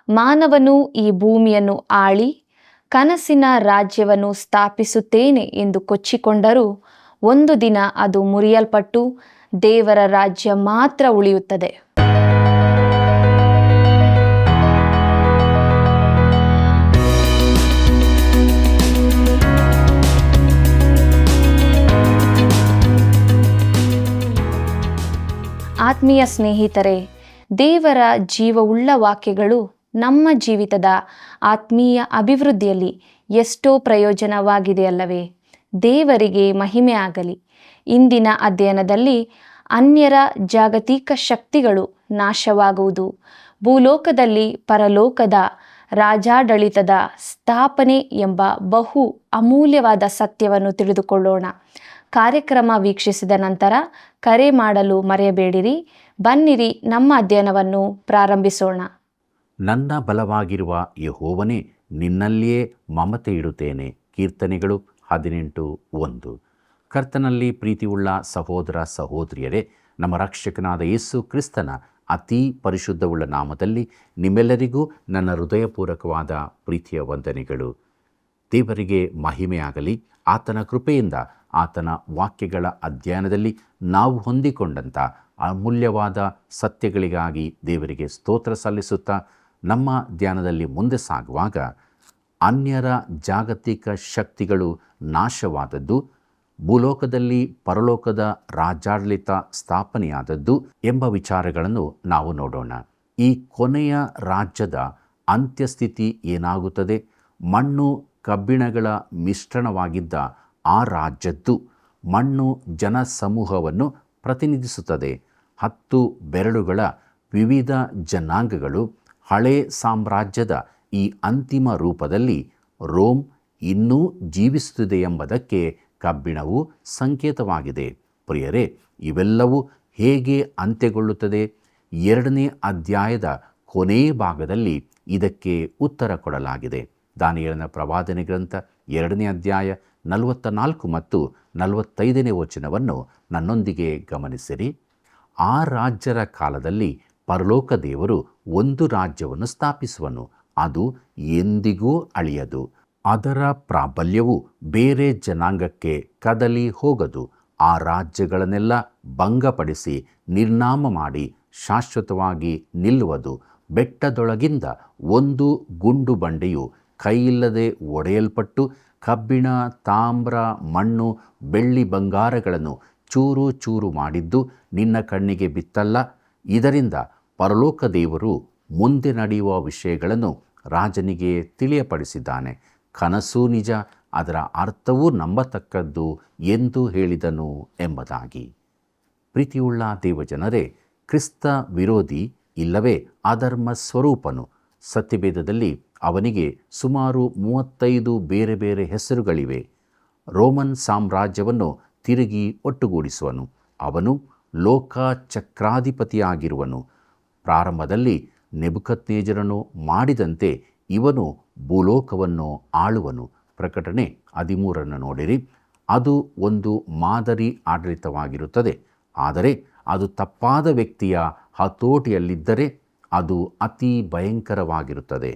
ಮಾನವನು ಈ ಭೂಮಿಯನ್ನು ಆಳಿ ಕನಸಿನ ರಾಜ್ಯವನ್ನು ಸ್ಥಾಪಿಸುತ್ತೇನೆ ಎಂದು ಕೊಚ್ಚಿಕೊಂಡರೂ ಒಂದು ದಿನ ಅದು ಮುರಿಯಲ್ಪಟ್ಟು ದೇವರ ರಾಜ್ಯ ಮಾತ್ರ ಉಳಿಯುತ್ತದೆ. ಆತ್ಮೀಯ ಸ್ನೇಹಿತರೆ, ದೇವರ ಜೀವವುಳ್ಳ ವಾಕ್ಯಗಳು ನಮ್ಮ ಜೀವಿತದ ಆತ್ಮೀಯ ಅಭಿವೃದ್ಧಿಯಲ್ಲಿ ಎಷ್ಟೋ ಪ್ರಯೋಜನವಾಗಿದೆಯಲ್ಲವೇ? ದೇವರಿಗೆ ಮಹಿಮೆ ಆಗಲಿ. ಇಂದಿನ ಅಧ್ಯಯನದಲ್ಲಿ ಅನ್ಯರ ಜಾಗತಿಕ ಶಕ್ತಿಗಳು ನಾಶವಾಗುವುದು, ಭೂಲೋಕದಲ್ಲಿ ಪರಲೋಕದ ರಾಜಾಡಳಿತದ ಸ್ಥಾಪನೆ ಎಂಬ ಬಹು ಅಮೂಲ್ಯವಾದ ಸತ್ಯವನ್ನು ತಿಳಿದುಕೊಳ್ಳೋಣ. ಕಾರ್ಯಕ್ರಮ ವೀಕ್ಷಿಸಿದ ನಂತರ ಕರೆ ಮಾಡಲು ಮರೆಯಬೇಡಿರಿ. ಬನ್ನಿರಿ, ನಮ್ಮ ಅಧ್ಯಯನವನ್ನು ಪ್ರಾರಂಭಿಸೋಣ. ನನ್ನ ಬಲವಾಗಿರುವ ಯೆಹೋವನೇ, ನಿನ್ನಲ್ಲಿಯೇ ಮಮತೆ ಇಡುತ್ತೇನೆ. ಕೀರ್ತನೆಗಳು 18:1. ಕರ್ತನಲ್ಲಿ ಪ್ರೀತಿಯುಳ್ಳ ಸಹೋದರ ಸಹೋದರಿಯರೇ, ನಮ್ಮ ರಕ್ಷಕನಾದ ಯೇಸು ಕ್ರಿಸ್ತನ ಅತೀ ಪರಿಶುದ್ಧವುಳ್ಳ ನಾಮದಲ್ಲಿ ನಿಮ್ಮೆಲ್ಲರಿಗೂ ನನ್ನ ಹೃದಯಪೂರ್ವಕವಾದ ಪ್ರೀತಿಯ ವಂದನೆಗಳು. ದೇವರಿಗೆ ಮಹಿಮೆಯಾಗಲಿ. ಆತನ ಕೃಪೆಯಿಂದ ಆತನ ವಾಕ್ಯಗಳ ಅಧ್ಯಯನದಲ್ಲಿ ನಾವು ಹೊಂದಿಕೊಂಡಂಥ ಅಮೂಲ್ಯವಾದ ಸತ್ಯಗಳಿಗಾಗಿ ದೇವರಿಗೆ ಸ್ತೋತ್ರ ಸಲ್ಲಿಸುತ್ತಾ ನಮ್ಮ ಧ್ಯಾನದಲ್ಲಿ ಮುಂದೆ ಸಾಗುವಾಗ, ಅನ್ಯರ ಜಾಗತಿಕ ಶಕ್ತಿಗಳು ನಾಶವಾದದ್ದು, ಭೂಲೋಕದಲ್ಲಿ ಪರಲೋಕದ ರಾಜಾಡಳಿತ ಸ್ಥಾಪನೆಯಾದದ್ದು ಎಂಬ ವಿಚಾರಗಳನ್ನು ನಾವು ನೋಡೋಣ. ಈ ಕೊನೆಯ ರಾಜ್ಯದ ಅಂತ್ಯಸ್ಥಿತಿ ಏನಾಗುತ್ತದೆ? ಮಣ್ಣು ಕಬ್ಬಿಣಗಳ ಮಿಶ್ರಣವಾಗಿದ್ದ ಆ ರಾಜ್ಯದ್ದು ಮಣ್ಣು ಜನಸಮೂಹವನ್ನು ಪ್ರತಿನಿಧಿಸುತ್ತದೆ. 10 ಬೆರಳುಗಳ ವಿವಿಧ ಜನಾಂಗಗಳು ಹಳೆ ಸಾಮ್ರಾಜ್ಯದ ಈ ಅಂತಿಮ ರೂಪದಲ್ಲಿ ರೋಮ್ ಇನ್ನೂ ಜೀವಿಸುತ್ತಿದೆ ಎಂಬುದಕ್ಕೆ ಕಬ್ಬಿಣವು ಸಂಕೇತವಾಗಿದೆ. ಪ್ರಿಯರೇ, ಇವೆಲ್ಲವೂ ಹೇಗೆ ಅಂತ್ಯಗೊಳ್ಳುತ್ತದೆ? 2ನೇ ಅಧ್ಯಾಯದ ಕೊನೆಯ ಭಾಗದಲ್ಲಿ ಇದಕ್ಕೆ ಉತ್ತರ ಕೊಡಲಾಗಿದೆ. ದಾನಿಯೇಲನ ಪ್ರವಾದನೆ ಗ್ರಂಥ 2ನೇ ಅಧ್ಯಾಯ 44 ಮತ್ತು 45ನೇ ವಚನವನ್ನು ನನ್ನೊಂದಿಗೆ ಗಮನಿಸಿರಿ. ಆ ರಾಜ್ಯರ ಕಾಲದಲ್ಲಿ ಪರಲೋಕ ದೇವರು ಒಂದು ರಾಜ್ಯವನ್ನು ಸ್ಥಾಪಿಸುವನು, ಅದು ಎಂದಿಗೂ ಅಳಿಯದು. ಅದರ ಪ್ರಾಬಲ್ಯವು ಬೇರೆ ಜನಾಂಗಕ್ಕೆ ಕದಲಿ ಹೋಗದು. ಆ ರಾಜ್ಯಗಳನ್ನೆಲ್ಲ ಭಂಗಪಡಿಸಿ ನಿರ್ನಾಮ ಮಾಡಿ ಶಾಶ್ವತವಾಗಿ ನಿಲ್ಲುವುದು. ಬೆಟ್ಟದೊಳಗಿಂದ ಒಂದು ಗುಂಡು ಬಂಡೆಯು ಕೈಯಿಲ್ಲದೆ ಒಡೆಯಲ್ಪಟ್ಟು ಕಬ್ಬಿಣ, ತಾಮ್ರ, ಮಣ್ಣು, ಬೆಳ್ಳಿ, ಬಂಗಾರಗಳನ್ನು ಚೂರು ಚೂರು ಮಾಡಿದ್ದು ನಿನ್ನ ಕಣ್ಣಿಗೆ ಬಿತ್ತಲ್ಲ. ಇದರಿಂದ ಪರಲೋಕ ದೇವರು ಮುಂದೆ ನಡೆಯುವ ವಿಷಯಗಳನ್ನು ರಾಜನಿಗೆ ತಿಳಿಯಪಡಿಸಿದ್ದಾನೆ. ಕನಸು ನಿಜ, ಅದರ ಅರ್ಥವೂ ನಂಬತಕ್ಕದ್ದು ಎಂದು ಹೇಳಿದನು ಎಂಬುದಾಗಿ. ಪ್ರೀತಿಯುಳ್ಳ ದೇವಜನರೇ, ಕ್ರಿಸ್ತ ವಿರೋಧಿ ಇಲ್ಲವೇ ಅಧರ್ಮ ಸ್ವರೂಪನು, ಸತ್ಯವೇದದಲ್ಲಿ ಅವನಿಗೆ ಸುಮಾರು 35 ಬೇರೆ ಬೇರೆ ಹೆಸರುಗಳಿವೆ. ರೋಮನ್ ಸಾಮ್ರಾಜ್ಯವನ್ನು ತಿರುಗಿ ಒಟ್ಟುಗೂಡಿಸುವನು. ಅವನು ಲೋಕ ಚಕ್ರಾಧಿಪತಿಯಾಗಿರುವನು. ಪ್ರಾರಂಭದಲ್ಲಿ ನೆಬೂಕದ್ನೆಚ್ಚರನು ಮಾಡಿದಂತೆ ಇವನು ಭೂಲೋಕವನ್ನು ಆಳುವನು. ಪ್ರಕಟಣೆ 13 ನೋಡಿರಿ. ಅದು ಒಂದು ಮಾದರಿ ಆಡಳಿತವಾಗಿರುತ್ತದೆ. ಆದರೆ ಅದು ತಪ್ಪಾದ ವ್ಯಕ್ತಿಯ ಹತೋಟಿಯಲ್ಲಿದ್ದರೆ ಅದು ಅತಿ ಭಯಂಕರವಾಗಿರುತ್ತದೆ.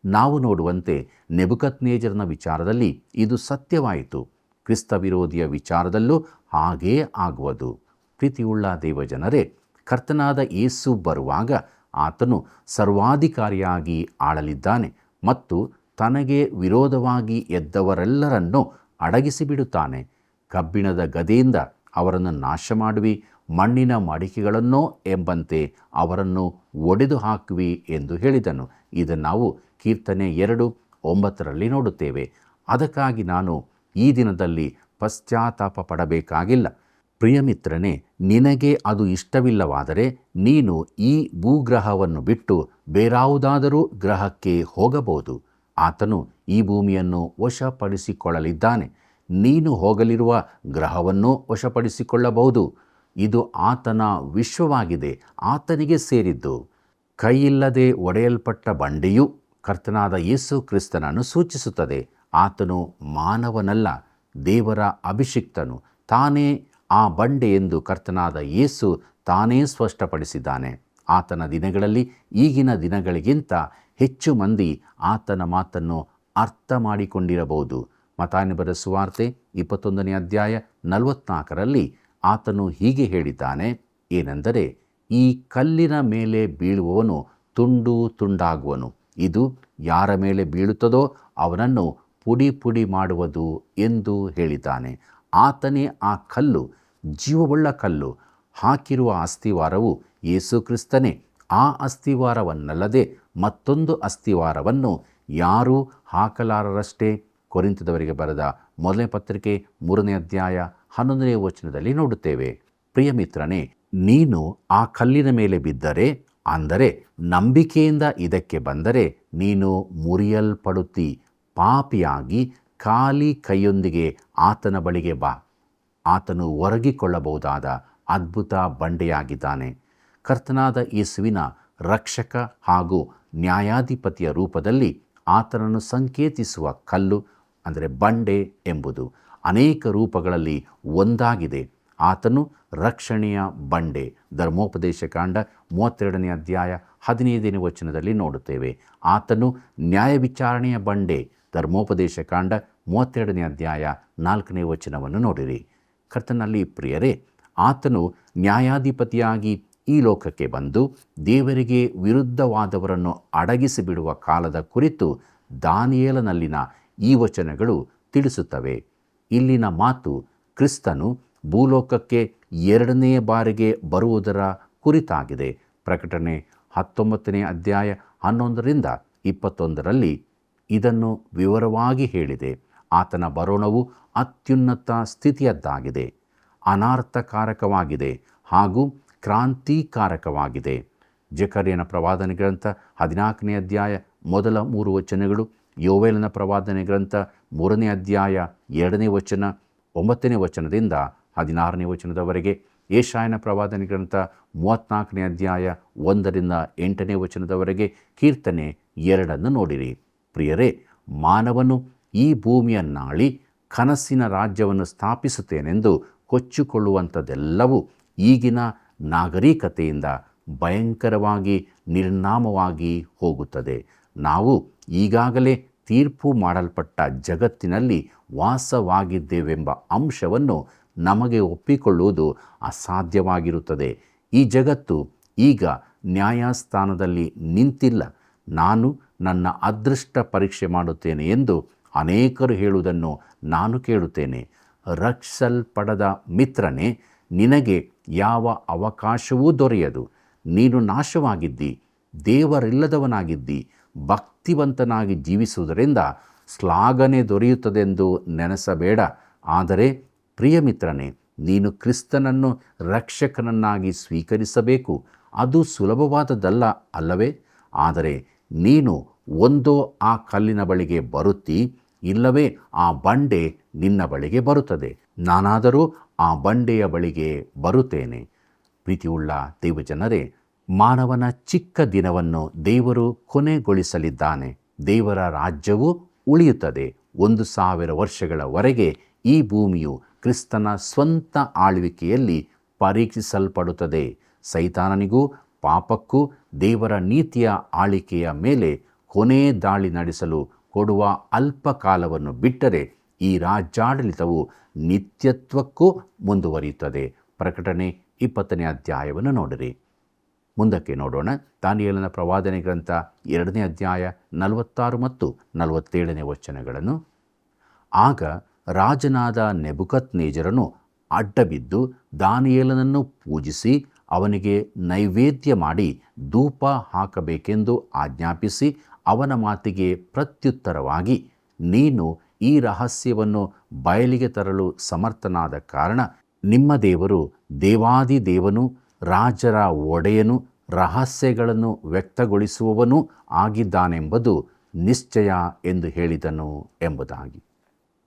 ನಾವು ನೋಡುವಂತೆ ನೆಬೂಕದ್ನೆಚ್ಚರನ ವಿಚಾರದಲ್ಲಿ ಇದು ಸತ್ಯವಾಯಿತು. ಕ್ರಿಸ್ತ ವಿರೋಧಿಯ ವಿಚಾರದಲ್ಲೂ ಹಾಗೇ ಆಗುವುದು. ಪ್ರೀತಿಯುಳ್ಳ ದೇವಜನರೇ, ಕರ್ತನಾದ ಯೇಸು ಬರುವಾಗ ಆತನು ಸರ್ವಾಧಿಕಾರಿಯಾಗಿ ಆಳಲಿದ್ದಾನೆ ಮತ್ತು ತನಗೆ ವಿರೋಧವಾಗಿ ಎದ್ದವರೆಲ್ಲರನ್ನೂ ಅಡಗಿಸಿಬಿಡುತ್ತಾನೆ. ಕಬ್ಬಿಣದ ಗದೆಯಿಂದ ಅವರನ್ನು ನಾಶ ಮಾಡುವಿ, ಮಣ್ಣಿನ ಮಡಿಕೆಗಳನ್ನೋ ಎಂಬಂತೆ ಅವರನ್ನು ಒಡೆದು ಹಾಕುವಿ ಎಂದು ಹೇಳಿದನು. ಇದನ್ನು ನಾವು ಕೀರ್ತನೆ 2:9 ನೋಡುತ್ತೇವೆ. ಅದಕ್ಕಾಗಿ ನಾನು ಈ ದಿನದಲ್ಲಿ ಪಶ್ಚಾತ್ತಾಪ ಪಡಬೇಕಾಗಿಲ್ಲ. ಪ್ರಿಯಮಿತ್ರನೇ, ನಿನಗೆ ಅದು ಇಷ್ಟವಿಲ್ಲವಾದರೆ ನೀನು ಈ ಭೂಗ್ರಹವನ್ನು ಬಿಟ್ಟು ಬೇರಾವುದಾದರೂ ಗ್ರಹಕ್ಕೆ ಹೋಗಬಹುದು. ಆತನು ಈ ಭೂಮಿಯನ್ನು ವಶಪಡಿಸಿಕೊಳ್ಳಲಿದ್ದಾನೆ. ನೀನು ಹೋಗಲಿರುವ ಗ್ರಹವನ್ನು ವಶಪಡಿಸಿಕೊಳ್ಳಬಹುದು. ಇದು ಆತನ ವಿಶ್ವವಾಗಿದೆ, ಆತನಿಗೆ ಸೇರಿದ್ದು. ಕೈಯಿಲ್ಲದೆ ಒಡೆಯಲ್ಪಟ್ಟ ಬಂಡೆಯು ಕರ್ತನಾದ ಯೇಸು ಕ್ರಿಸ್ತನನ್ನು ಸೂಚಿಸುತ್ತದೆ. ಆತನು ಮಾನವನಲ್ಲ, ದೇವರ ಅಭಿಷಿಕ್ತನು. ತಾನೇ ಆ ಬಂಡೆ ಎಂದು ಕರ್ತನಾದ ಯೇಸು ತಾನೇ ಸ್ಪಷ್ಟಪಡಿಸಿದ್ದಾನೆ. ಆತನ ದಿನಗಳಲ್ಲಿ ಈಗಿನ ದಿನಗಳಿಗಿಂತ ಹೆಚ್ಚು ಮಂದಿ ಆತನ ಮಾತನ್ನು ಅರ್ಥ ಮಾಡಿಕೊಂಡಿರಬಹುದು. ಮತ್ತಾಯನ ಬರೆದ ಸುವಾರ್ತೆ 21ನೇ ಅಧ್ಯಾಯ 44ರಲ್ಲಿ ಆತನು ಹೀಗೆ ಹೇಳಿದ್ದಾನೆ, ಏನೆಂದರೆ, ಈ ಕಲ್ಲಿನ ಮೇಲೆ ಬೀಳುವವನು ತುಂಡು ತುಂಡಾಗುವನು, ಇದು ಯಾರ ಮೇಲೆ ಬೀಳುತ್ತದೋ ಅವನನ್ನು ಪುಡಿ ಪುಡಿ ಮಾಡುವುದು ಎಂದು ಹೇಳಿದ್ದಾನೆ. ಆತನೇ ಆ ಕಲ್ಲು, ಜೀವವುಳ್ಳ ಕಲ್ಲು. ಹಾಕಿರುವ ಅಸ್ತಿವಾರವು ಯೇಸು ಕ್ರಿಸ್ತನೇ. ಆ ಅಸ್ತಿವಾರವನ್ನಲ್ಲದೆ ಮತ್ತೊಂದು ಅಸ್ತಿವಾರವನ್ನು ಯಾರೂ ಹಾಕಲಾರರಷ್ಟೇ. ಕೊರಿಂಥದವರಿಗೆ ಬರೆದ ಮೊದಲನೇ ಪತ್ರಿಕೆ 3ನೇ ಅಧ್ಯಾಯ 11ನೇ ವಚನದಲ್ಲಿ ನೋಡುತ್ತೇವೆ. ಪ್ರಿಯ ಮಿತ್ರನೇ, ನೀನು ಆ ಕಲ್ಲಿನ ಮೇಲೆ ಬಿದ್ದರೆ, ಅಂದರೆ ನಂಬಿಕೆಯಿಂದ ಇದಕ್ಕೆ ಬಂದರೆ, ನೀನು ಮುರಿಯಲ್ಪಡುತ್ತಿ ಪಾಪಿಯಾಗಿ ಖಾಲಿ ಕೈಯೊಂದಿಗೆ ಆತನ ಬಳಿಗೆ ಬಾ. ಆತನು ಒರಗಿಕೊಳ್ಳಬಹುದಾದ ಅದ್ಭುತ ಬಂಡೆಯಾಗಿದ್ದಾನೆ. ಕರ್ತನಾದ ಯೇಸುವಿನ ರಕ್ಷಕ ಹಾಗೂ ನ್ಯಾಯಾಧಿಪತಿಯ ರೂಪದಲ್ಲಿ ಆತನನ್ನು ಸಂಕೇತಿಸುವ ಕಲ್ಲು, ಅಂದರೆ ಬಂಡೆ ಎಂಬುದು ಅನೇಕ ರೂಪಗಳಲ್ಲಿ ಒಂದಾಗಿದೆ. ಆತನು ರಕ್ಷಣೆಯ ಬಂಡೆ. ಧರ್ಮೋಪದೇಶ ಕಾಂಡ 32ನೇ ಅಧ್ಯಾಯ 15ನೇ ವಚನದಲ್ಲಿ ನೋಡುತ್ತೇವೆ. ಆತನು ನ್ಯಾಯ ವಿಚಾರಣೆಯ ಬಂಡೆ. ಧರ್ಮೋಪದೇಶ ಕಾಂಡ 32ನೇ ಅಧ್ಯಾಯ 4ನೇ ವಚನವನ್ನು ನೋಡಿರಿ. ಕರ್ತನಲ್ಲಿ ಪ್ರಿಯರೇ, ಆತನು ನ್ಯಾಯಾಧಿಪತಿಯಾಗಿ ಈ ಲೋಕಕ್ಕೆ ಬಂದು ದೇವರಿಗೆ ವಿರುದ್ಧವಾದವರನ್ನು ಅಡಗಿಸಿಬಿಡುವ ಕಾಲದ ಕುರಿತು ದಾನಿಯೇಲನಲ್ಲಿನ ಈ ವಚನಗಳು ತಿಳಿಸುತ್ತವೆ. ಇಲ್ಲಿನ ಮಾತು ಕ್ರಿಸ್ತನು ಭೂಲೋಕಕ್ಕೆ 2ನೇ ಬಾರಿಗೆ ಬರುವುದರ ಕುರಿತಾಗಿದೆ. ಪ್ರಕಟಣೆ 19ನೇ ಅಧ್ಯಾಯ 11ರಿಂದ 21ರಲ್ಲಿ ಇದನ್ನು ವಿವರವಾಗಿ ಹೇಳಿದೆ. ಆತನ ಬರೋಣವು ಅತ್ಯುನ್ನತ ಸ್ಥಿತಿಯದ್ದಾಗಿದೆ, ಅನಾರ್ಥಕಾರಕವಾಗಿದೆ ಹಾಗೂ ಕ್ರಾಂತಿಕಾರಕವಾಗಿದೆ. ಜಕರ್ಯನ ಪ್ರವಾದನೆ ಗ್ರಂಥ 14ನೇ ಅಧ್ಯಾಯ ಮೊದಲ 3 ವಚನಗಳು, ಯೋವೇಲನ ಪ್ರವಾದನೆ ಗ್ರಂಥ 3ನೇ ಅಧ್ಯಾಯ 2ನೇ ವಚನ 9ನೇ ವಚನದಿಂದ 16ನೇ ವಚನದವರೆಗೆ, ಯೆಶಾಯನ ಪ್ರವಾದನೆ ಗ್ರಂಥ 34ನೇ ಅಧ್ಯಾಯ 1ರಿಂದ 8ನೇ ವಚನದವರೆಗೆ, ಕೀರ್ತನೆ 2 ನೋಡಿರಿ. ಪ್ರಿಯರೇ, ಮಾನವನು ಈ ಭೂಮಿಯನ್ನಾಳಿ ಕನಸಿನ ರಾಜ್ಯವನ್ನು ಸ್ಥಾಪಿಸುತ್ತೇನೆಂದು ಕೊಚ್ಚಿಕೊಳ್ಳುವಂಥದ್ದೆಲ್ಲವೂ ಈಗಿನ ನಾಗರಿಕತೆಯಿಂದ ಭಯಂಕರವಾಗಿ ನಿರ್ನಾಮವಾಗಿ ಹೋಗುತ್ತದೆ. ನಾವು ಈಗಾಗಲೇ ತೀರ್ಪು ಮಾಡಲ್ಪಟ್ಟ ಜಗತ್ತಿನಲ್ಲಿ ವಾಸವಾಗಿದ್ದೇವೆಂಬ ಅಂಶವನ್ನು ನಮಗೆ ಒಪ್ಪಿಕೊಳ್ಳುವುದು ಅಸಾಧ್ಯವಾಗಿರುತ್ತದೆ. ಈ ಜಗತ್ತು ಈಗ ನ್ಯಾಯಸ್ಥಾನದಲ್ಲಿ ನಿಂತಿಲ್ಲ. ನಾನು ನನ್ನ ಅದೃಷ್ಟ ಪರೀಕ್ಷೆ ಮಾಡುತ್ತೇನೆ ಎಂದು ಅನೇಕರು ಹೇಳುವುದನ್ನು ನಾನು ಕೇಳುತ್ತೇನೆ. ರಕ್ಷಿಸಲ್ಪಡದ ಮಿತ್ರನೇ, ನಿನಗೆ ಯಾವ ಅವಕಾಶವೂ ದೊರೆಯದು. ನೀನು ನಾಶವಾಗಿದ್ದಿ, ದೇವರಿಲ್ಲದವನಾಗಿದ್ದಿ. ಭಕ್ತಿವಂತನಾಗಿ ಜೀವಿಸುವುದರಿಂದ ಶ್ಲಾಘನೆ ದೊರೆಯುತ್ತದೆಂದು ನೆನೆಸಬೇಡ. ಆದರೆ ಪ್ರಿಯ ಮಿತ್ರನೇ, ನೀನು ಕ್ರಿಸ್ತನನ್ನು ರಕ್ಷಕನನ್ನಾಗಿ ಸ್ವೀಕರಿಸಬೇಕು. ಅದು ಸುಲಭವಾದದ್ದಲ್ಲ ಅಲ್ಲವೇ? ಆದರೆ ನೀನು ಒಂದೋ ಆ ಕಲ್ಲಿನ ಬಳಿಗೆ ಬರುತ್ತಿ, ಇಲ್ಲವೇ ಆ ಬಂಡೆ ನಿನ್ನ ಬಳಿಗೆ ಬರುತ್ತದೆ. ನಾನಾದರೂ ಆ ಬಂಡೆಯ ಬಳಿಗೆ ಬರುತ್ತೇನೆ. ಪ್ರೀತಿಯುಳ್ಳ ದೇವಜನರೇ, ಮಾನವನ ಚಿಕ್ಕ ದಿನವನ್ನು ದೇವರು ಕೊನೆಗೊಳಿಸಲಿದ್ದಾನೆ. ದೇವರ ರಾಜ್ಯವು ಉಳಿಯುತ್ತದೆ. 1000 ವರ್ಷಗಳವರೆಗೆ ಈ ಭೂಮಿಯು ಕ್ರಿಸ್ತನ ಸ್ವಂತ ಆಳ್ವಿಕೆಯಲ್ಲಿ ಪರೀಕ್ಷಿಸಲ್ಪಡುತ್ತದೆ. ಸೈತಾನನಿಗೂ ಪಾಪಕ್ಕೂ ದೇವರ ನೀತಿಯ ಆಳ್ವಿಕೆಯ ಮೇಲೆ ಕೊನೆ ದಾಳಿ ನಡೆಸಲು ಕೊಡುವ ಅಲ್ಪ ಕಾಲವನ್ನು ಬಿಟ್ಟರೆ ಈ ರಾಜ್ಯಾಡಳಿತವು ನಿತ್ಯತ್ವಕ್ಕೂ ಮುಂದುವರಿಯುತ್ತದೆ. ಪ್ರಕಟಣೆ 20ನೇ ಅಧ್ಯಾಯವನ್ನು ನೋಡಿರಿ. ಮುಂದಕ್ಕೆ ನೋಡೋಣ. ದಾನಿಯೇಲನ ಪ್ರವಾದನೆ ಗ್ರಂಥ 2ನೇ ಅಧ್ಯಾಯ 46 ಮತ್ತು 47ನೇ ವಚನಗಳನ್ನು. ಆಗ ರಾಜನಾದ ನೆಬೂಕದ್ನೆಚ್ಚರನು ಅಡ್ಡಬಿದ್ದು ದಾನಿಯೇಲನನ್ನು ಪೂಜಿಸಿ ಅವನಿಗೆ ನೈವೇದ್ಯ ಮಾಡಿ ಧೂಪ ಹಾಕಬೇಕೆಂದು ಆಜ್ಞಾಪಿಸಿ, ಅವನ ಮಾತಿಗೆ ಪ್ರತ್ಯುತ್ತರವಾಗಿ, ನೀನು ಈ ರಹಸ್ಯವನ್ನು ಬಯಲಿಗೆ ತರಲು ಸಮರ್ಥನಾದ ಕಾರಣ ನಿಮ್ಮ ದೇವರು ದೇವಾದಿದೇವನು, ರಾಜರ ಒಡೆಯನು, ರಹಸ್ಯಗಳನ್ನು ವ್ಯಕ್ತಗೊಳಿಸುವವನೂ ಆಗಿದ್ದಾನೆಂಬುದು ನಿಶ್ಚಯ ಎಂದು ಹೇಳಿದನು ಎಂಬುದಾಗಿ.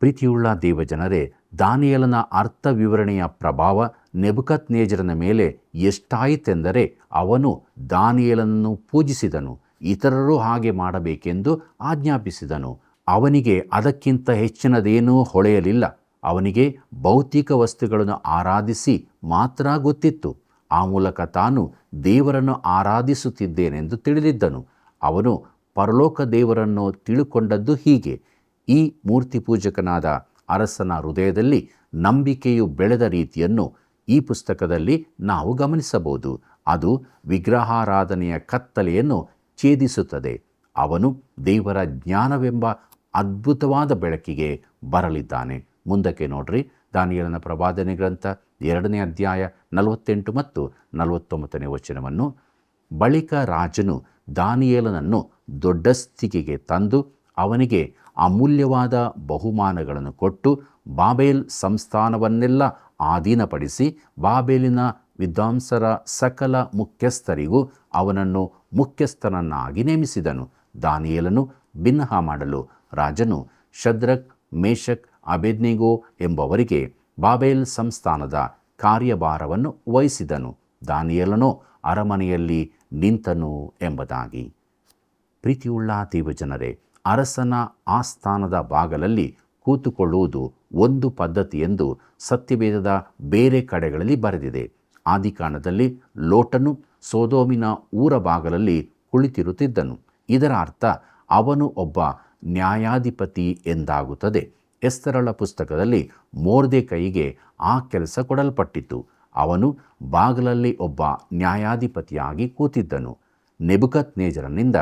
ಪ್ರೀತಿಯುಳ್ಳ ದೇವಜನರೇ, ದಾನಿಯೇಲನ ಅರ್ಥ ವಿವರಣೆಯ ಪ್ರಭಾವ ನೆಬೂಕದ್ನೆಚ್ಚರನ ಮೇಲೆ ಎಷ್ಟಾಯಿತೆಂದರೆ, ಅವನು ದಾನಿಯೇಲನನ್ನು ಪೂಜಿಸಿದನು, ಇತರರು ಹಾಗೆ ಮಾಡಬೇಕೆಂದು ಆಜ್ಞಾಪಿಸಿದನು. ಅವನಿಗೆ ಅದಕ್ಕಿಂತ ಹೆಚ್ಚಿನದೇನೂ ಹೊಳೆಯಲಿಲ್ಲ. ಅವನಿಗೆ ಭೌತಿಕ ವಸ್ತುಗಳನ್ನು ಆರಾಧಿಸಿ ಮಾತ್ರ ಗೊತ್ತಿತ್ತು. ಆ ಮೂಲಕ ತಾನು ದೇವರನ್ನು ಆರಾಧಿಸುತ್ತಿದ್ದೇನೆಂದು ತಿಳಿದಿದ್ದನು. ಅವನು ಪರಲೋಕ ದೇವರನ್ನು ತಿಳುಕೊಂಡದ್ದು ಹೀಗೆ. ಈ ಮೂರ್ತಿ ಪೂಜಕನಾದ ಅರಸನ ಹೃದಯದಲ್ಲಿ ನಂಬಿಕೆಯು ಬೆಳೆದ ರೀತಿಯನ್ನು ಈ ಪುಸ್ತಕದಲ್ಲಿ ನಾವು ಗಮನಿಸಬಹುದು. ಅದು ವಿಗ್ರಹಾರಾಧನೆಯ ಕತ್ತಲೆಯನ್ನು ಛೇದಿಸುತ್ತದೆ. ಅವನು ದೇವರ ಜ್ಞಾನವೆಂಬ ಅದ್ಭುತವಾದ ಬೆಳಕಿಗೆ ಬರಲಿದ್ದಾನೆ. ಮುಂದಕ್ಕೆ ನೋಡ್ರಿ, ದಾನಿಯೇಲನ ಪ್ರವಾದನೆ ಗ್ರಂಥ 2ನೇ ಅಧ್ಯಾಯ 48 ಮತ್ತು 49ನೇ ವಚನವನ್ನು. ಬಳಿಕ ರಾಜನು ದಾನಿಯೇಲನನ್ನು ದೊಡ್ಡಸ್ತಿಕೆಗೆ ತಂದು ಅವನಿಗೆ ಅಮೂಲ್ಯವಾದ ಬಹುಮಾನಗಳನ್ನು ಕೊಟ್ಟು ಬಾಬೇಲ್ ಸಂಸ್ಥಾನವನ್ನೆಲ್ಲ ಆಧೀನಪಡಿಸಿ ಬಾಬೇಲಿನ ವಿದ್ವಾಂಸರ ಸಕಲ ಮುಖ್ಯಸ್ಥರಿಗೂ ಅವನನ್ನು ಮುಖ್ಯಸ್ಥನನ್ನಾಗಿ ನೇಮಿಸಿದನು. ದಾನಿಯೇಲನು ಬಿನ್ನಹ ಮಾಡಲು ರಾಜನು ಶದ್ರಕ್, ಮೇಷಕ್, ಅಬೇದ್ನೆಗೋ ಎಂಬವರಿಗೆ ಬಾಬೇಲ್ ಸಂಸ್ಥಾನದ ಕಾರ್ಯಭಾರವನ್ನು ವಹಿಸಿದನು. ದಾನಿಯೇಲನೋ ಅರಮನೆಯಲ್ಲಿ ನಿಂತನು ಎಂಬುದಾಗಿ. ಪ್ರೀತಿಯುಳ್ಳ ದೇವಜನರೇ, ಅರಸನ ಆಸ್ಥಾನದ ಬಾಗಲಲ್ಲಿ ಕೂತುಕೊಳ್ಳುವುದು ಒಂದು ಪದ್ಧತಿ ಎಂದು ಸತ್ಯವೇದದ ಬೇರೆ ಕಡೆಗಳಲ್ಲಿ ಬರೆದಿದೆ. ಆದಿಕಾಂಡದಲ್ಲಿ ಲೋಟನು ಸೊದೋಮಿನ ಊರ ಬಾಗಲಲ್ಲಿ ಕುಳಿತಿರುತ್ತಿದ್ದನು. ಇದರ ಅರ್ಥ ಅವನು ಒಬ್ಬ ನ್ಯಾಯಾಧಿಪತಿ ಎಂದಾಗುತ್ತದೆ. ಎಸ್ತರಳ ಪುಸ್ತಕದಲ್ಲಿ ಮೊರ್ದೆಕೈಗೆ ಆ ಕೆಲಸ ಕೊಡಲ್ಪಟ್ಟಿತು. ಅವನು ಬಾಗಲಲ್ಲಿ ಒಬ್ಬ ನ್ಯಾಯಾಧಿಪತಿಯಾಗಿ ಕೂತಿದ್ದನು. ನೆಬುಕದ್ನೆಚ್ಚರನಿಂದ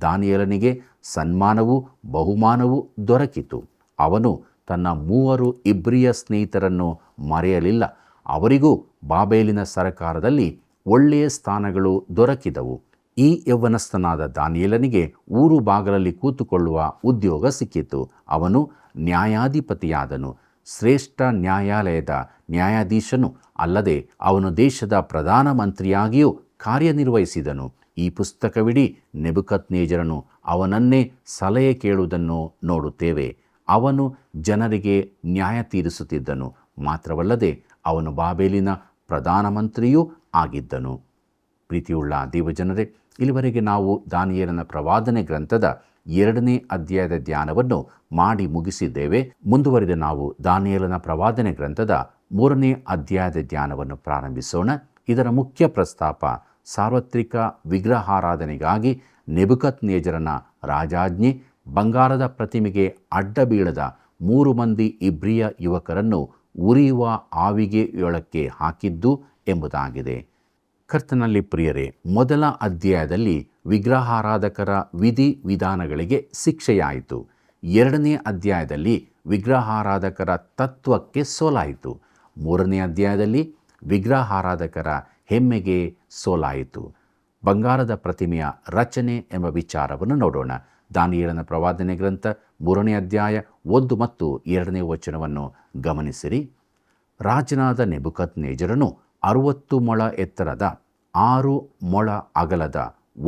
ದಾನಿಯೇಲನಿಗೆ ಸನ್ಮಾನವೂ ಬಹುಮಾನವೂ ದೊರಕಿತು. ಅವನು ತನ್ನ 3 ಇಬ್ರಿಯ ಸ್ನೇಹಿತರನ್ನು ಮರೆಯಲಿಲ್ಲ. ಅವರಿಗೂ ಬಾಬೇಲಿನ ಸರಕಾರದಲ್ಲಿ ಒಳ್ಳೆಯ ಸ್ಥಾನಗಳು ದೊರಕಿದವು. ಈ ಯೌವನಸ್ಥನಾದ ದಾನಿಯೇಲನಿಗೆ ಊರು ಬಾಗಲಲ್ಲಿ ಕೂತುಕೊಳ್ಳುವ ಉದ್ಯೋಗ ಸಿಕ್ಕಿತು. ಅವನು ನ್ಯಾಯಾಧಿಪತಿಯಾದನು. ಶ್ರೇಷ್ಠ ನ್ಯಾಯಾಲಯದ ನ್ಯಾಯಾಧೀಶನು ಅಲ್ಲದೆ ಅವನು ದೇಶದ ಪ್ರಧಾನಮಂತ್ರಿಯಾಗಿಯೂ ಕಾರ್ಯನಿರ್ವಹಿಸಿದನು. ಈ ಪುಸ್ತಕವಿಡೀ ನೆಬುಕದ್ನೆಚ್ಚರನು ಅವನನ್ನೇ ಸಲಹೆ ಕೇಳುವುದನ್ನು ನೋಡುತ್ತೇವೆ. ಅವನು ಜನರಿಗೆ ನ್ಯಾಯ ತೀರಿಸುತ್ತಿದ್ದನು. ಮಾತ್ರವಲ್ಲದೆ ಅವನು ಬಾಬೇಲಿನ ಪ್ರಧಾನಮಂತ್ರಿಯೂ ಆಗಿದ್ದನು. ಪ್ರೀತಿಯುಳ್ಳ ದೇವಜನರೇ, ಇಲ್ಲಿವರೆಗೆ ನಾವು ದಾನಿಯೇಲನ ಪ್ರವಾದನೆ ಗ್ರಂಥದ 2ನೇ ಅಧ್ಯಾಯದ ಧ್ಯಾನವನ್ನು ಮಾಡಿ ಮುಗಿಸಿದ್ದೇವೆ. ಮುಂದುವರಿದ ನಾವು ದಾನಿಯೇಲನ ಪ್ರವಾದನೆ ಗ್ರಂಥದ 3ನೇ ಅಧ್ಯಾಯದ ಧ್ಯಾನವನ್ನು ಪ್ರಾರಂಭಿಸೋಣ. ಇದರ ಮುಖ್ಯ ಪ್ರಸ್ತಾಪ ಸಾರ್ವತ್ರಿಕ ವಿಗ್ರಹಾರಾಧನೆಗಾಗಿ ನೆಬುಕದ್ನೆಚ್ಚರನ ರಾಜಾಜ್ಞೆ, ಬಂಗಾರದ ಪ್ರತಿಮೆಗೆ ಅಡ್ಡ ಬೀಳದ 3 ಮಂದಿ ಇಬ್ರಿಯ ಯುವಕರನ್ನು ಉರಿಯುವ ಆವಿಗೆಯೊಳಕ್ಕೆ ಹಾಕಿದ್ದು ಎಂಬುದಾಗಿದೆ. ಕರ್ತನಲ್ಲಿ ಪ್ರಿಯರೇ, ಮೊದಲ ಅಧ್ಯಾಯದಲ್ಲಿ ವಿಗ್ರಹಾರಾಧಕರ ವಿಧಿ ವಿಧಾನಗಳಿಗೆ ಶಿಕ್ಷೆಯಾಯಿತು. 2ನೇ ಅಧ್ಯಾಯದಲ್ಲಿ ವಿಗ್ರಹಾರಾಧಕರ ತತ್ವಕ್ಕೆ ಸೋಲಾಯಿತು. 3ನೇ ಅಧ್ಯಾಯದಲ್ಲಿ ವಿಗ್ರಹಾರಾಧಕರ ಹೆಮ್ಮೆಗೆ ಸೋಲಾಯಿತು. ಬಂಗಾರದ ಪ್ರತಿಮೆಯ ರಚನೆ ಎಂಬ ವಿಚಾರವನ್ನು ನೋಡೋಣ. ದಾನಿಯೇಲನ ಪ್ರವಾದನೆ ಗ್ರಂಥ 3ನೇ ಅಧ್ಯಾಯ 1 ಮತ್ತು 2ನೇ ವಚನವನ್ನು ಗಮನಿಸಿರಿ. ರಾಜನಾದ ನೆಬುಕದ್ನೆಚ್ಚರನು 60 ಮೊಳ ಎತ್ತರದ 6 ಮೊಳ ಅಗಲದ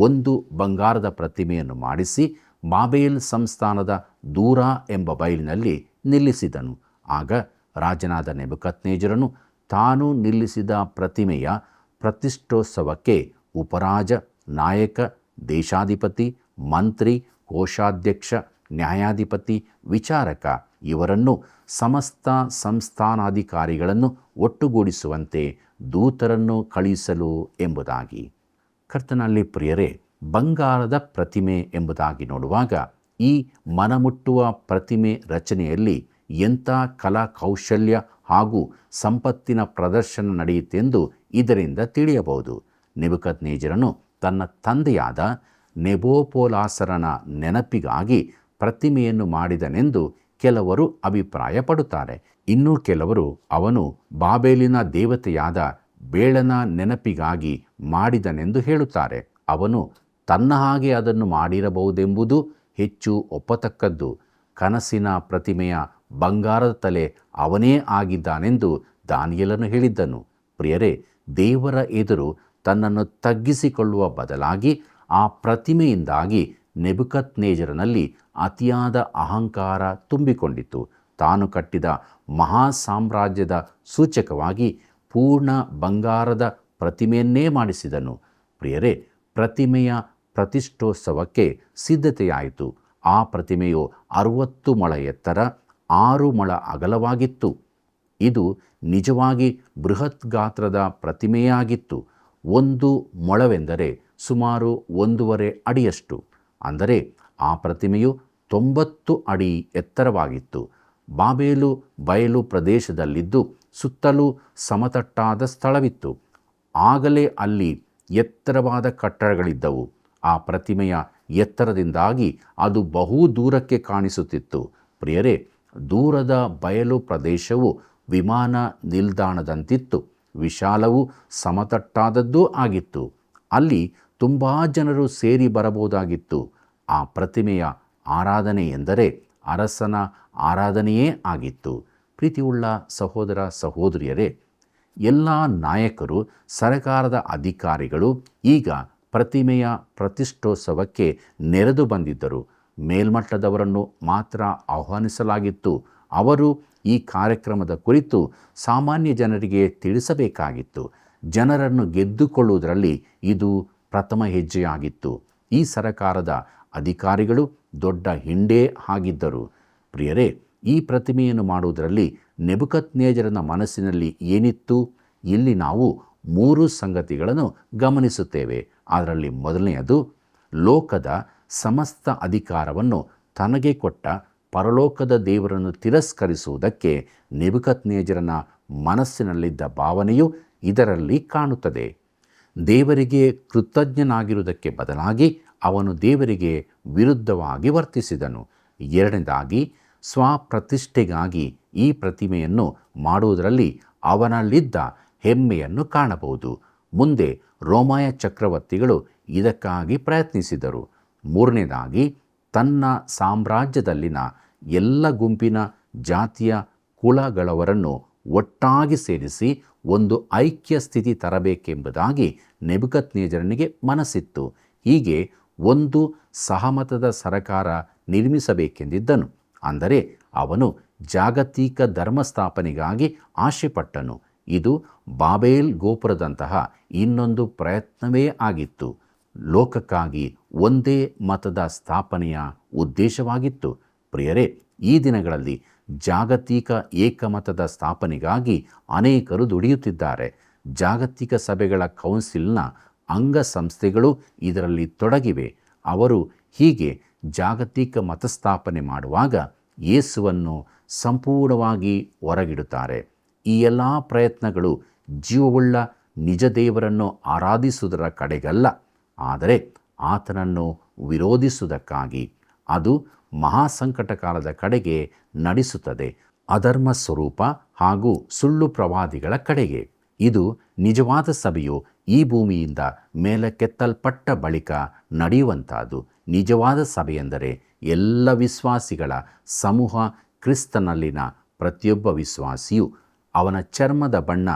ಒಂದು ಬಂಗಾರದ ಪ್ರತಿಮೆಯನ್ನು ಮಾಡಿಸಿ ಬಾಬೇಲ್ ಸಂಸ್ಥಾನದ ದೂರ ಎಂಬ ಬಯಲಿನಲ್ಲಿ ನಿಲ್ಲಿಸಿದನು. ಆಗ ರಾಜನಾದ ನೆಬುಕದ್ನೆಚ್ಚರನು ತಾನು ನಿಲ್ಲಿಸಿದ ಪ್ರತಿಮೆಯ ಪ್ರತಿಷ್ಠೋತ್ಸವಕ್ಕೆ ಉಪರಾಜ, ನಾಯಕ, ದೇಶಾಧಿಪತಿ, ಮಂತ್ರಿ, ಕೋಶಾಧ್ಯಕ್ಷ, ನ್ಯಾಯಾಧಿಪತಿ, ವಿಚಾರಕ ಇವರನ್ನು ಸಮಸ್ತ ಸಂಸ್ಥಾನಾಧಿಕಾರಿಗಳನ್ನು ಒಟ್ಟುಗೂಡಿಸುವಂತೆ ದೂತರನ್ನು ಕಳುಹಿಸಲು ಎಂಬುದಾಗಿ. ಕರ್ತನಲ್ಲಿ ಪ್ರಿಯರೇ, ಬಂಗಾರದ ಪ್ರತಿಮೆ ಎಂಬುದಾಗಿ ನೋಡುವಾಗ ಈ ಮನಮುಟ್ಟುವ ಪ್ರತಿಮೆ ರಚನೆಯಲ್ಲಿ ಎಂಥ ಕಲಾ ಕೌಶಲ್ಯ ಹಾಗೂ ಸಂಪತ್ತಿನ ಪ್ರದರ್ಶನ ನಡೆಯುತ್ತೆಂದು ಇದರಿಂದ ತಿಳಿಯಬಹುದು. ನೆಬುಕದ್ನೆಚ್ಚರನು ತನ್ನ ತಂದೆಯಾದ ನೆಬೋಪೊಲಾಸರನ ನೆನಪಿಗಾಗಿ ಪ್ರತಿಮೆಯನ್ನು ಮಾಡಿದನೆಂದು ಕೆಲವರು ಅಭಿಪ್ರಾಯಪಡುತ್ತಾರೆ. ಇನ್ನೂ ಕೆಲವರು ಅವನು ಬಾಬೇಲಿನ ದೇವತೆಯಾದ ಬೇಳನ ನೆನಪಿಗಾಗಿ ಮಾಡಿದನೆಂದು ಹೇಳುತ್ತಾರೆ. ಅವನು ತನ್ನ ಹಾಗೆ ಅದನ್ನು ಮಾಡಿರಬಹುದೆಂಬುದು ಹೆಚ್ಚು ಒಪ್ಪತಕ್ಕದ್ದು. ಕನಸಿನ ಪ್ರತಿಮೆಯ ಬಂಗಾರದ ತಲೆ ಅವನೇ ಆಗಿದ್ದಾನೆಂದು ದಾನಿಯೇಲನು ಹೇಳಿದ್ದನು. ಪ್ರಿಯರೇ, ದೇವರ ಎದುರು ತನ್ನನ್ನು ತಗ್ಗಿಸಿಕೊಳ್ಳುವ ಬದಲಾಗಿ ಆ ಪ್ರತಿಮೆಯಿಂದಾಗಿ ನೆಬುಕದ್ನೆಚ್ಚರನಲ್ಲಿ ಅತಿಯಾದ ಅಹಂಕಾರ ತುಂಬಿಕೊಂಡಿತು. ತಾನು ಕಟ್ಟಿದ ಮಹಾ ಸಾಮ್ರಾಜ್ಯದ ಸೂಚಕವಾಗಿ ಪೂರ್ಣ ಬಂಗಾರದ ಪ್ರತಿಮೆಯನ್ನೇ ಮಾಡಿಸಿದನು. ಪ್ರಿಯರೇ, ಪ್ರತಿಮೆಯ ಪ್ರತಿಷ್ಠೋತ್ಸವಕ್ಕೆ ಸಿದ್ಧತೆಯಾಯಿತು. ಆ ಪ್ರತಿಮೆಯು 60 ಮೊಳ ಎತ್ತರ, 6 ಮೊಳ ಅಗಲವಾಗಿತ್ತು. ಇದು ನಿಜವಾಗಿ ಬೃಹತ್ ಗಾತ್ರದ ಪ್ರತಿಮೆಯಾಗಿತ್ತು. 1 ಮೊಳವೆಂದರೆ ಸುಮಾರು 1.5 ಅಡಿಯಷ್ಟು. ಅಂದರೆ ಆ ಪ್ರತಿಮೆಯು 90 ಅಡಿ ಎತ್ತರವಾಗಿತ್ತು. ಬಾಬೇಲು ಬಯಲು ಪ್ರದೇಶದಲ್ಲಿದ್ದು ಸುತ್ತಲೂ ಸಮತಟ್ಟಾದ ಸ್ಥಳವಿತ್ತು. ಆಗಲೇ ಅಲ್ಲಿ ಎತ್ತರವಾದ ಕಟ್ಟಡಗಳಿದ್ದವು. ಆ ಪ್ರತಿಮೆಯ ಎತ್ತರದಿಂದಾಗಿ ಅದು ಬಹು ದೂರಕ್ಕೆ ಕಾಣಿಸುತ್ತಿತ್ತು. ಪ್ರಿಯರೇ, ದೂರದ ಬಯಲು ಪ್ರದೇಶವು ವಿಮಾನ ನಿಲ್ದಾಣದಂತಿತ್ತು. ವಿಶಾಲವೂ ಸಮತಟ್ಟಾದದ್ದೂ ಆಗಿತ್ತು. ಅಲ್ಲಿ ತುಂಬ ಜನರು ಸೇರಿ ಬರಬಹುದಾಗಿತ್ತು. ಆ ಪ್ರತಿಮೆಯ ಆರಾಧನೆ ಎಂದರೆ ಅರಸನ ಆರಾಧನೆಯೇ ಆಗಿತ್ತು. ಪ್ರೀತಿಯುಳ್ಳ ಸಹೋದರ ಸಹೋದರಿಯರೇ, ಎಲ್ಲ ನಾಯಕರು, ಸರಕಾರದ ಅಧಿಕಾರಿಗಳು ಈಗ ಪ್ರತಿಮೆಯ ಪ್ರತಿಷ್ಠೋತ್ಸವಕ್ಕೆ ನೆರೆದು ಬಂದಿದ್ದರು. ಮೇಲ್ಮಟ್ಟದವರನ್ನು ಮಾತ್ರ ಆಹ್ವಾನಿಸಲಾಗಿತ್ತು. ಅವರು ಈ ಕಾರ್ಯಕ್ರಮದ ಕುರಿತು ಸಾಮಾನ್ಯ ಜನರಿಗೆ ತಿಳಿಸಬೇಕಾಗಿತ್ತು. ಜನರನ್ನು ಗೆದ್ದುಕೊಳ್ಳುವುದರಲ್ಲಿ ಇದು ಪ್ರಥಮ ಹೆಜ್ಜೆಯಾಗಿತ್ತು. ಈ ಸರಕಾರದ ಅಧಿಕಾರಿಗಳು ದೊಡ್ಡ ಹಿಂಡೇ ಆಗಿದ್ದರು. ಪ್ರಿಯರೇ, ಈ ಪ್ರತಿಮೆಯನ್ನು ಮಾಡುವುದರಲ್ಲಿ ನೆಬೂಕದ್ನೆಚ್ಚರನ ಮನಸ್ಸಿನಲ್ಲಿ ಏನಿತ್ತು? ಇಲ್ಲಿ ನಾವು 3 ಸಂಗತಿಗಳನ್ನು ಗಮನಿಸುತ್ತೇವೆ. ಅದರಲ್ಲಿ ಮೊದಲನೆಯದು, ಲೋಕದ ಸಮಸ್ತ ಅಧಿಕಾರವನ್ನು ತನಗೆ ಕೊಟ್ಟ ಪರಲೋಕದ ದೇವರನ್ನು ತಿರಸ್ಕರಿಸುವುದಕ್ಕೆ ನೆಬೂಕದ್ನೆಚ್ಚರನ ಮನಸ್ಸಿನಲ್ಲಿದ್ದ ಭಾವನೆಯು ಇದರಲ್ಲಿ ಕಾಣುತ್ತದೆ. ದೇವರಿಗೆ ಕೃತಜ್ಞನಾಗಿರುವುದಕ್ಕೆ ಬದಲಾಗಿ ಅವನು ದೇವರಿಗೆ ವಿರುದ್ಧವಾಗಿ ವರ್ತಿಸಿದನು. ಎರಡನೇದಾಗಿ, ಸ್ವಪ್ರತಿಷ್ಠೆಗಾಗಿ ಈ ಪ್ರತಿಮೆಯನ್ನು ಮಾಡುವುದರಲ್ಲಿ ಅವನಲ್ಲಿದ್ದ ಹೆಮ್ಮೆಯನ್ನು ಕಾಣಬಹುದು. ಮುಂದೆ ರೋಮಾಯ ಚಕ್ರವರ್ತಿಗಳು ಇದಕ್ಕಾಗಿ ಪ್ರಯತ್ನಿಸಿದರು. ಮೂರನೇದಾಗಿ, ತನ್ನ ಸಾಮ್ರಾಜ್ಯದಲ್ಲಿನ ಎಲ್ಲ ಗುಂಪಿನ ಜಾತಿಯ ಕುಲಗಳವರನ್ನು ಒಟ್ಟಾಗಿ ಸೇರಿಸಿ ಒಂದು ಐಕ್ಯ ಸ್ಥಿತಿ ತರಬೇಕೆಂಬುದಾಗಿ ನೆಬೂಕದ್ನೆಚ್ಚರನಿಗೆ ಮನಸ್ಸಿತ್ತು. ಹೀಗೆ ಒಂದು ಸಹಮತದ ಸರಕಾರ ನಿರ್ಮಿಸಬೇಕೆಂದಿದ್ದನು. ಅಂದರೆ ಅವನು ಜಾಗತಿಕ ಧರ್ಮಸ್ಥಾಪನೆಗಾಗಿ ಆಶೆಪಟ್ಟನು. ಇದು ಬಾಬೇಲ್ ಗೋಪುರದಂತಹ ಇನ್ನೊಂದು ಪ್ರಯತ್ನವೇ ಆಗಿತ್ತು. ಲೋಕಕ್ಕಾಗಿ ಒಂದೇ ಮತದ ಸ್ಥಾಪನೆಯ ಉದ್ದೇಶವಾಗಿತ್ತು. ಪ್ರಿಯರೇ, ಈ ದಿನಗಳಲ್ಲಿ ಜಾಗತಿಕ ಏಕಮತದ ಸ್ಥಾಪನೆಗಾಗಿ ಅನೇಕರು ದುಡಿಯುತ್ತಿದ್ದಾರೆ. ಜಾಗತಿಕ ಸಭೆಗಳ ಕೌನ್ಸಿಲ್ನ ಅಂಗಸಂಸ್ಥೆಗಳು ಇದರಲ್ಲಿ ತೊಡಗಿವೆ. ಅವರು ಹೀಗೆ ಜಾಗತಿಕ ಮತಸ್ಥಾಪನೆ ಮಾಡುವಾಗ ಯೇಸುವನ್ನು ಸಂಪೂರ್ಣವಾಗಿ ಹೊರಗಿಡುತ್ತಾರೆ. ಈ ಎಲ್ಲ ಪ್ರಯತ್ನಗಳು ಜೀವವುಳ್ಳ ನಿಜ ದೇವರನ್ನು ಆರಾಧಿಸುವುದರ ಕಡೆಗಲ್ಲ, ಆದರೆ ಆತನನ್ನು ವಿರೋಧಿಸುವುದಕ್ಕಾಗಿ. ಅದು ಮಹಾಸಂಕಟ ಕಾಲದ ಕಡೆಗೆ ನಡೆಸುತ್ತದೆ, ಅಧರ್ಮ ಸ್ವರೂಪ ಹಾಗೂ ಸುಳ್ಳು ಪ್ರವಾದಿಗಳ ಕಡೆಗೆ. ಇದು ನಿಜವಾದ ಸಭೆಯು ಈ ಭೂಮಿಯಿಂದ ಮೇಲಕ್ಕೆತ್ತಲ್ಪಟ್ಟ ಬಳಿಕ ನಡೆಯುವಂಥದ್ದು. ನಿಜವಾದ ಸಭೆಯೆಂದರೆ ಎಲ್ಲ ವಿಶ್ವಾಸಿಗಳ ಸಮೂಹ. ಕ್ರಿಸ್ತನಲ್ಲಿನ ಪ್ರತಿಯೊಬ್ಬ ವಿಶ್ವಾಸಿಯು, ಅವನ ಚರ್ಮದ ಬಣ್ಣ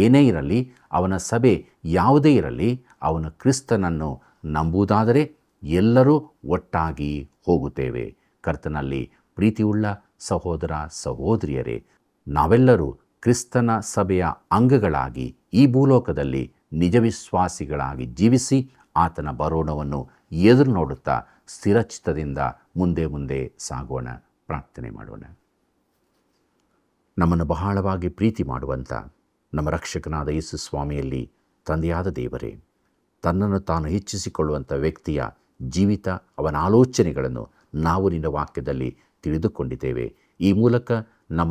ಏನೇ ಇರಲಿ, ಅವನ ಸಭೆ ಯಾವುದೇ ಇರಲಿ, ಅವನು ಕ್ರಿಸ್ತನನ್ನು ನಂಬುವುದಾದರೆ ಎಲ್ಲರೂ ಒಟ್ಟಾಗಿ ಹೋಗುತ್ತೇವೆ. ಕರ್ತನಲ್ಲಿ ಪ್ರೀತಿಯುಳ್ಳ ಸಹೋದರ ಸಹೋದರಿಯರೇ, ನಾವೆಲ್ಲರೂ ಕ್ರಿಸ್ತನ ಸಭೆಯ ಅಂಗಗಳಾಗಿ ಈ ಭೂಲೋಕದಲ್ಲಿ ನಿಜ ವಿಶ್ವಾಸಿಗಳಾಗಿ ಜೀವಿಸಿ ಆತನ ಬರೋಣವನ್ನು ಎದುರು ನೋಡುತ್ತಾ ಸ್ಥಿರಚಿತ್ತದಿಂದ ಮುಂದೆ ಮುಂದೆ ಸಾಗೋಣ. ಪ್ರಾರ್ಥನೆ ಮಾಡೋಣ. ನಮ್ಮನ್ನು ಬಹಳವಾಗಿ ಪ್ರೀತಿ ಮಾಡುವಂಥ ನಮ್ಮ ರಕ್ಷಕನಾದ ಯೇಸು ಸ್ವಾಮಿಯಲ್ಲಿ ತಂದೆಯಾದ ದೇವರೇ, ತನ್ನನ್ನು ತಾನು ಹೆಚ್ಚಿಸಿಕೊಳ್ಳುವಂಥ ವ್ಯಕ್ತಿಯ ಜೀವಿತ, ಅವನ ಆಲೋಚನೆಗಳನ್ನು ನಾವು ನಿನ್ನ ವಾಕ್ಯದಲ್ಲಿ ತಿಳಿದುಕೊಂಡಿದ್ದೇವೆ. ಈ ಮೂಲಕ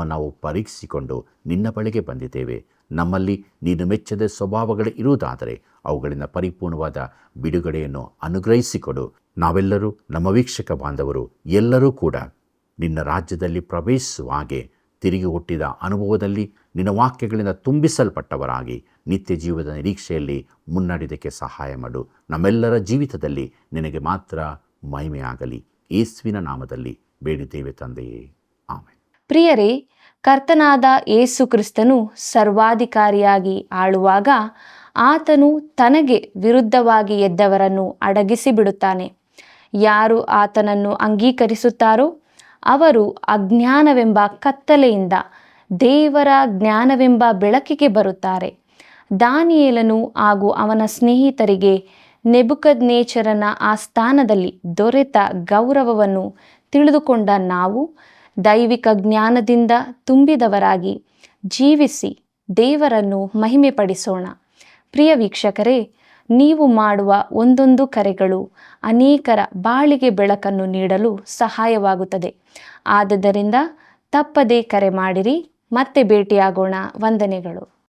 ನಾವು ಪರೀಕ್ಷಿಸಿಕೊಂಡು ನಿನ್ನ ಬಳಿಗೆ ಬಂದಿದ್ದೇವೆ. ನಮ್ಮಲ್ಲಿ ನೀನು ಮೆಚ್ಚದ ಸ್ವಭಾವಗಳು ಇರುವುದಾದರೆ ಅವುಗಳಿಂದ ಪರಿಪೂರ್ಣವಾದ ಬಿಡುಗಡೆಯನ್ನು ಅನುಗ್ರಹಿಸಿಕೊಡು. ನಾವೆಲ್ಲರೂ, ನಮ್ಮ ವೀಕ್ಷಕ ಬಾಂಧವರು ಎಲ್ಲರೂ ಕೂಡ ನಿನ್ನ ರಾಜ್ಯದಲ್ಲಿ ಪ್ರವೇಶಿಸುವ ಹಾಗೆ ತಿರುಗಿ ಹುಟ್ಟಿದ ಅನುಭವದಲ್ಲಿ ನಿನ್ನ ವಾಕ್ಯಗಳಿಂದ ತುಂಬಿಸಲ್ಪಟ್ಟವರಾಗಿ ನಿತ್ಯ ಜೀವದ ನಿರೀಕ್ಷೆಯಲ್ಲಿ ಮುನ್ನಡೆದಕ್ಕೆ ಸಹಾಯ ಮಾಡು. ನಮ್ಮೆಲ್ಲರ ಜೀವಿತದಲ್ಲಿ ನಿನಗೆ ಮಾತ್ರ ಮಹಿಮೆಯಾಗಲಿ. ಯೇಸುವಿನ ನಾಮದಲ್ಲಿ ಬೇಡಿದ್ದೇವೆ ತಂದೆಯೇ, ಆಮೆನ್. ಪ್ರಿಯರೇ, ಕರ್ತನಾದ ಯೇಸು ಕ್ರಿಸ್ತನು ಸರ್ವಾಧಿಕಾರಿಯಾಗಿ ಆಳುವಾಗ ಆತನು ತನಗೆ ವಿರುದ್ಧವಾಗಿ ಎದ್ದವರನ್ನು ಅಡಗಿಸಿ ಬಿಡುತ್ತಾನೆ. ಯಾರು ಆತನನ್ನು ಅಂಗೀಕರಿಸುತ್ತಾರೋ ಅವರು ಅಜ್ಞಾನವೆಂಬ ಕತ್ತಲೆಯಿಂದ ದೇವರ ಜ್ಞಾನವೆಂಬ ಬೆಳಕಿಗೆ ಬರುತ್ತಾರೆ. ದಾನಿಯೇಲನು ಹಾಗೂ ಅವನ ಸ್ನೇಹಿತರಿಗೆ ನೆಬೂಕದ್ನೆಚ್ಚರನ ಆಸ್ಥಾನದಲ್ಲಿ ದೊರೆತ ಗೌರವವನ್ನು ತಿಳಿದುಕೊಂಡ ನಾವು ದೈವಿಕ ಜ್ಞಾನದಿಂದ ತುಂಬಿದವರಾಗಿ ಜೀವಿಸಿ ದೇವರನ್ನು ಮಹಿಮೆಪಡಿಸೋಣ. ಪ್ರಿಯ ವೀಕ್ಷಕರೇ, ನೀವು ಮಾಡುವ ಒಂದೊಂದು ಕರೆಗಳು ಅನೇಕರ ಬಾಳಿಗೆ ಬೆಳಕನ್ನು ನೀಡಲು ಸಹಾಯವಾಗುತ್ತದೆ. ಆದುದರಿಂದ ತಪ್ಪದೇ ಕರೆ ಮಾಡಿರಿ. ಮತ್ತೆ ಭೇಟಿಯಾಗೋಣ. ವಂದನೆಗಳು.